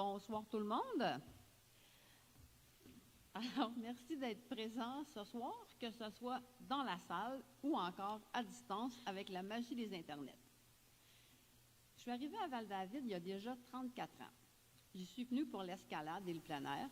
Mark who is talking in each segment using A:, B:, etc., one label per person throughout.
A: Bonsoir tout le monde. Alors, merci d'être présents ce soir, que ce soit dans la salle ou encore à distance avec la magie des Internets. Je suis arrivée à Val-David il y a déjà 34 ans. J'y suis venue pour l'escalade et le plein air,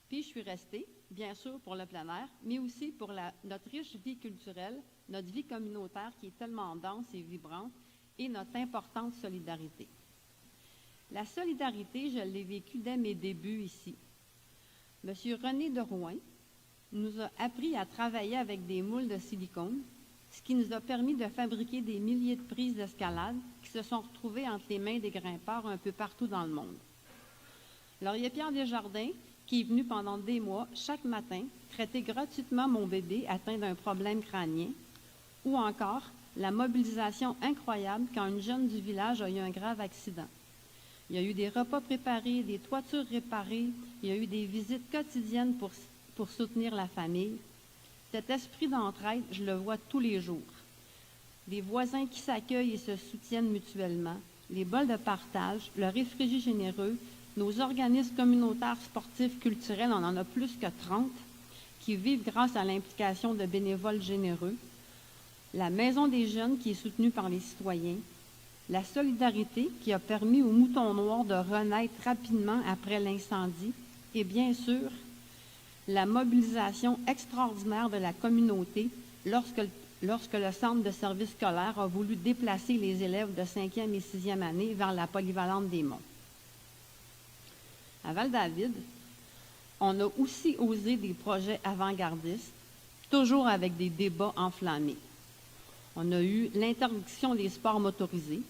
A: puis je suis restée, bien sûr, pour le plein air, mais aussi pour notre riche vie culturelle, notre vie communautaire qui est tellement dense et vibrante, et notre importante solidarité. La solidarité, je l'ai vécue dès mes débuts ici. M. René de Rouen nous a appris à travailler avec des moules de silicone, ce qui nous a permis de fabriquer des milliers de prises d'escalade qui se sont retrouvées entre les mains des grimpeurs un peu partout dans le monde. Laurier-Pierre Desjardins, qui est venu pendant des mois, chaque matin, traiter gratuitement mon bébé atteint d'un problème crânien, ou encore la mobilisation incroyable quand une jeune du village a eu un grave accident. Il y a eu des repas préparés, des toitures réparées, il y a eu des visites quotidiennes pour soutenir la famille. Cet esprit d'entraide, je le vois tous les jours. Des voisins qui s'accueillent et se soutiennent mutuellement, les bols de partage, le réfrigérateur généreux, nos organismes communautaires, sportifs, culturels, on en a plus que 30, qui vivent grâce à l'implication de bénévoles généreux, la Maison des jeunes qui est soutenue par les citoyens, la solidarité qui a permis aux moutons noirs de renaître rapidement après l'incendie et bien sûr, la mobilisation extraordinaire de la communauté lorsque le centre de service scolaire a voulu déplacer les élèves de 5e et 6e année vers la polyvalente des Monts. À Val-David, on a aussi osé des projets avant-gardistes, toujours avec des débats enflammés. On a eu l'interdiction des sports motorisés,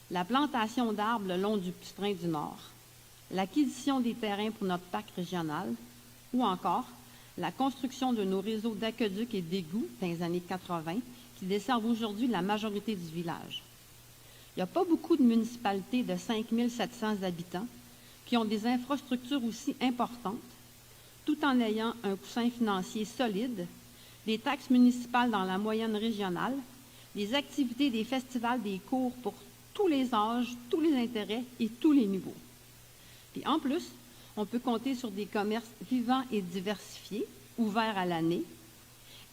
A: la plantation d'arbres le long du Pustrin du Nord, l'acquisition des terrains pour notre parc régional, ou encore la construction de nos réseaux d'aqueducs et d'égouts dans les années 80 qui desservent aujourd'hui la majorité du village. Il n'y a pas beaucoup de municipalités de 5 700 habitants qui ont des infrastructures aussi importantes, tout en ayant un coussin financier solide, des taxes municipales dans la moyenne régionale, des activités, des festivals, des cours pour tous les âges, tous les intérêts et tous les niveaux. Puis en plus, on peut compter sur des commerces vivants et diversifiés, ouverts à l'année,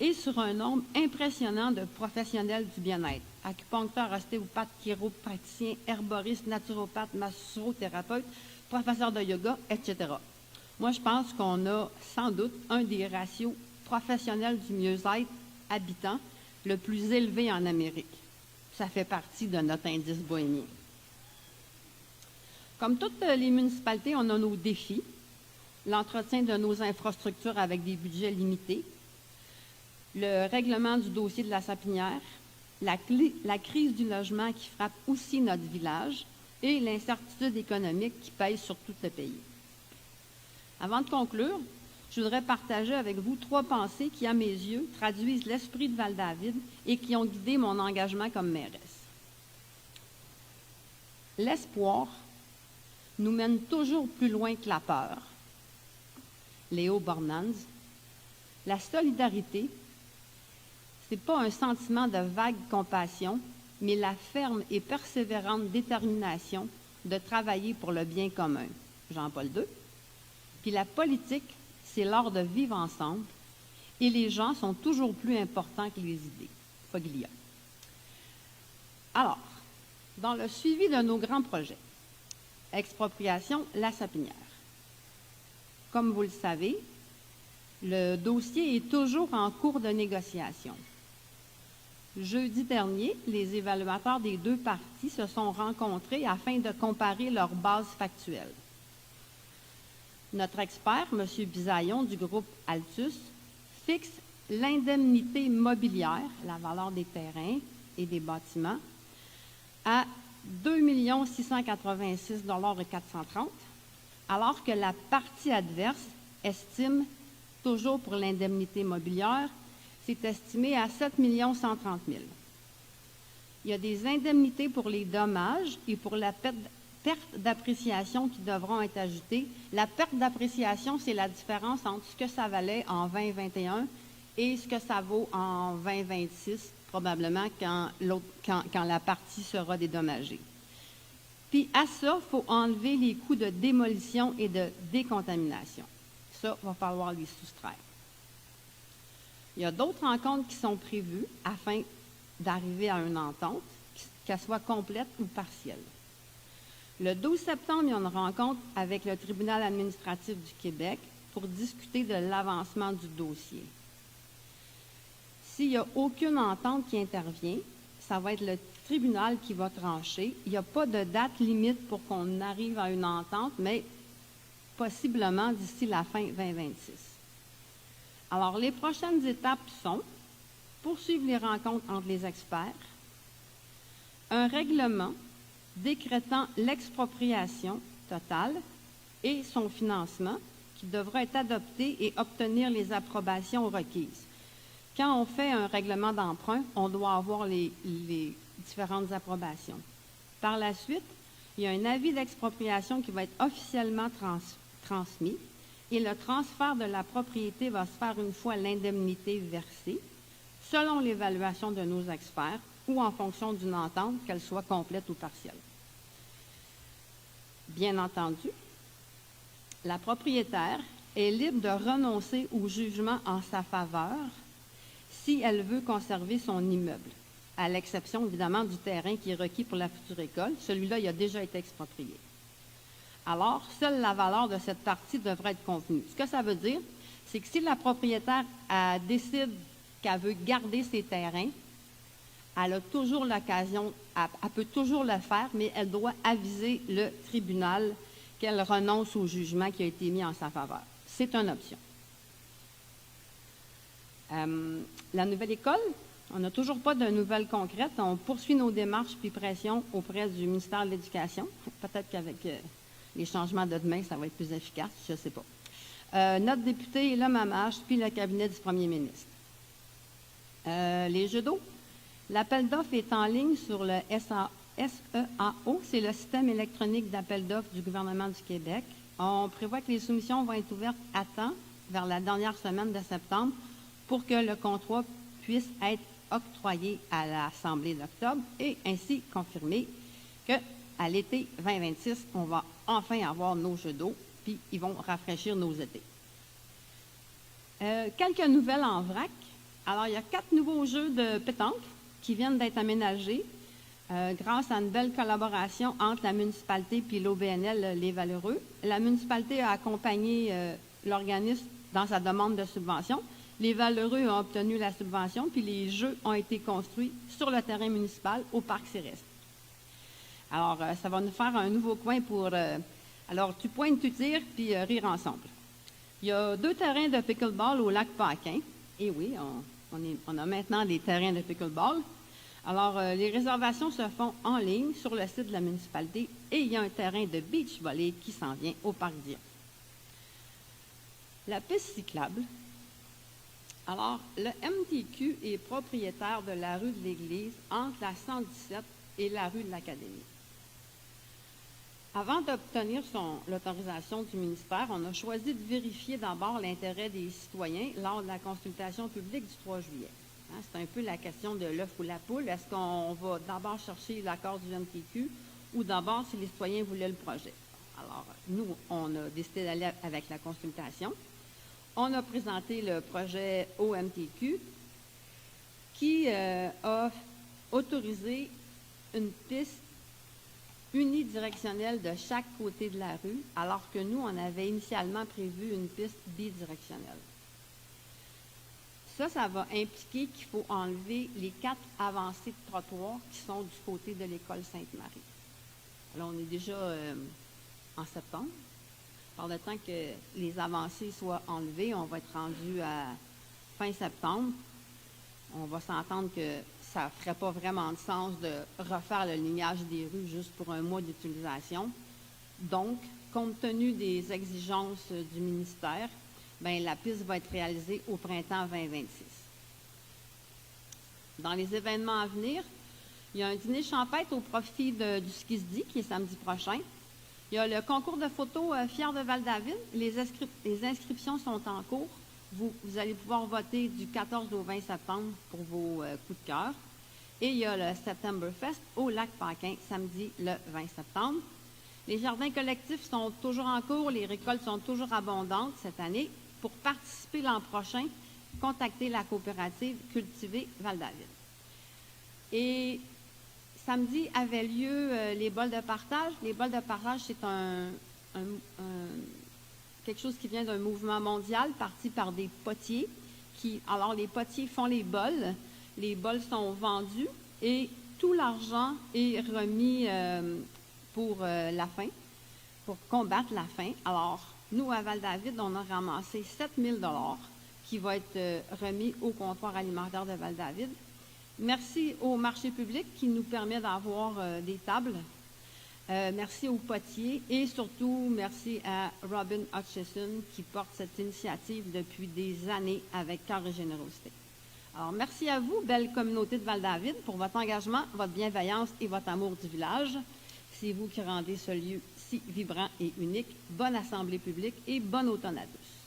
A: et sur un nombre impressionnant de professionnels du bien-être, acupuncteurs, ostéopathes, chiropraticiens, herboristes, naturopathes, massothérapeutes, professeurs de yoga, etc. Moi, je pense qu'on a sans doute un des ratios professionnels du mieux-être habitant le plus élevé en Amérique. Ça fait partie de notre indice bohémien. Comme toutes les municipalités, on a nos défis. L'entretien de nos infrastructures avec des budgets limités, le règlement du dossier de la Sapinière, la crise du logement qui frappe aussi notre village et l'incertitude économique qui pèse sur tout le pays. Avant de conclure, je voudrais partager avec vous 3 pensées qui, à mes yeux, traduisent l'esprit de Val-David et qui ont guidé mon engagement comme mairesse. L'espoir nous mène toujours plus loin que la peur. Léo Bornans. La solidarité, ce n'est pas un sentiment de vague compassion, mais la ferme et persévérante détermination de travailler pour le bien commun. Jean-Paul II. Puis la politique, c'est l'art de vivre ensemble et les gens sont toujours plus importants que les idées. Foglia. Alors, dans le suivi de nos grands projets, expropriation, la Sapinière. Comme vous le savez, le dossier est toujours en cours de négociation. Jeudi dernier, les évaluateurs des 2 parties se sont rencontrés afin de comparer leurs bases factuelles. Notre expert, M. Bisaillon, du groupe Altus, fixe l'indemnité mobilière, la valeur des terrains et des bâtiments, à 2 686 430, alors que la partie adverse estime, toujours pour l'indemnité mobilière, c'est estimé à 7 130 000. Il y a des indemnités pour les dommages et pour la perte d'appréciation qui devront être ajoutées. La perte d'appréciation, c'est la différence entre ce que ça valait en 2021 et ce que ça vaut en 2026, probablement quand la partie sera dédommagée. Puis à ça, il faut enlever les coûts de démolition et de décontamination. Ça, il va falloir les soustraire. Il y a d'autres rencontres qui sont prévues afin d'arriver à une entente, qu'elle soit complète ou partielle. Le 12 septembre, il y a une rencontre avec le tribunal administratif du Québec pour discuter de l'avancement du dossier. S'il n'y a aucune entente qui intervient, ça va être le tribunal qui va trancher. Il n'y a pas de date limite pour qu'on arrive à une entente, mais possiblement d'ici la fin 2026. Alors, les prochaines étapes sont poursuivre les rencontres entre les experts, un règlement décrétant l'expropriation totale et son financement qui devra être adopté et obtenir les approbations requises. Quand on fait un règlement d'emprunt, on doit avoir les différentes approbations. Par la suite, il y a un avis d'expropriation qui va être officiellement transmis et le transfert de la propriété va se faire une fois l'indemnité versée, selon l'évaluation de nos experts ou en fonction d'une entente, qu'elle soit complète ou partielle. Bien entendu, la propriétaire est libre de renoncer au jugement en sa faveur si elle veut conserver son immeuble, à l'exception évidemment du terrain qui est requis pour la future école. Celui-là, il a déjà été exproprié. Alors, seule la valeur de cette partie devrait être convenue. Ce que ça veut dire, c'est que si la propriétaire décide qu'elle veut garder ses terrains, elle a toujours l'occasion, elle peut toujours le faire, mais elle doit aviser le tribunal qu'elle renonce au jugement qui a été mis en sa faveur. C'est une option. La nouvelle école, on n'a toujours pas de nouvelles concrètes. On poursuit nos démarches puis pressions auprès du ministère de l'Éducation. Peut-être qu'avec les changements de demain, ça va être plus efficace, je ne sais pas. Notre député est le MAMAGE puis le cabinet du premier ministre. Les jeux d'eau. L'appel d'offres est en ligne sur le SEAO, c'est le système électronique d'appel d'offres du gouvernement du Québec. On prévoit que les soumissions vont être ouvertes à temps, vers la dernière semaine de septembre, pour que le contrat puisse être octroyé à l'Assemblée d'octobre et ainsi confirmer qu'à l'été 2026, on va enfin avoir nos jeux d'eau, puis ils vont rafraîchir nos étés. Quelques nouvelles en vrac. Alors, il y a 4 nouveaux jeux de pétanque qui viennent d'être aménagés grâce à une belle collaboration entre la municipalité et l'OBNL Les Valeureux. La municipalité a accompagné l'organisme dans sa demande de subvention. Les Valeureux ont obtenu la subvention, puis les jeux ont été construits sur le terrain municipal au Parc Céreste. Alors, ça va nous faire un nouveau coin pour... alors, tu pointes, tu tires, puis rire ensemble. Il y a 2 terrains de pickleball au lac Paquin. Et oui, on a maintenant des terrains de pickleball. Alors, les réservations se font en ligne sur le site de la municipalité et il y a un terrain de beach volley qui s'en vient au Parc Dion. La piste cyclable. Alors, le MTQ est propriétaire de la rue de l'Église entre la 117 et la rue de l'Académie. Avant d'obtenir l'autorisation du ministère, on a choisi de vérifier d'abord l'intérêt des citoyens lors de la consultation publique du 3 juillet. C'est un peu la question de l'œuf ou la poule. Est-ce qu'on va d'abord chercher l'accord du MTQ ou d'abord si les citoyens voulaient le projet? Alors, nous, on a décidé d'aller avec la consultation. On a présenté le projet au MTQ qui a autorisé une piste unidirectionnelle de chaque côté de la rue, alors que nous, on avait initialement prévu une piste bidirectionnelle. Ça va impliquer qu'il faut enlever les 4 avancées de trottoir qui sont du côté de l'école Sainte-Marie. Alors, on est déjà en septembre. Par le temps que les avancées soient enlevées, on va être rendu à fin septembre. On va s'entendre que ça ne ferait pas vraiment de sens de refaire le lignage des rues juste pour un mois d'utilisation. Donc, compte tenu des exigences du ministère, la piste va être réalisée au printemps 2026. Dans les événements à venir, il y a un dîner champêtre au profit du Skisdi qui est samedi prochain. Il y a le concours de photos Fiers de Val-David. Les inscriptions sont en cours. Vous allez pouvoir voter du 14 au 20 septembre pour vos coups de cœur. Et il y a le September Fest au lac Paquin, samedi le 20 septembre. Les jardins collectifs sont toujours en cours, les récoltes sont toujours abondantes cette année. Pour participer l'an prochain, contactez la coopérative Cultiver Val-David. Et samedi avait lieu les bols de partage. Les bols de partage, c'est quelque chose qui vient d'un mouvement mondial parti par des potiers. Alors, les potiers font les bols sont vendus et tout l'argent est remis pour la faim, pour combattre la faim. Alors, nous, à Val-David, on a ramassé 7 000 $ qui va être remis au comptoir alimentaire de Val-David. Merci au marché public qui nous permet d'avoir des tables. Merci aux potiers et surtout merci à Robin Hutchison qui porte cette initiative depuis des années avec cœur et générosité. Alors, merci à vous, belle communauté de Val-David, pour votre engagement, votre bienveillance et votre amour du village. C'est vous qui rendez ce lieu si vibrant et unique. Bonne assemblée publique et bon automne à tous.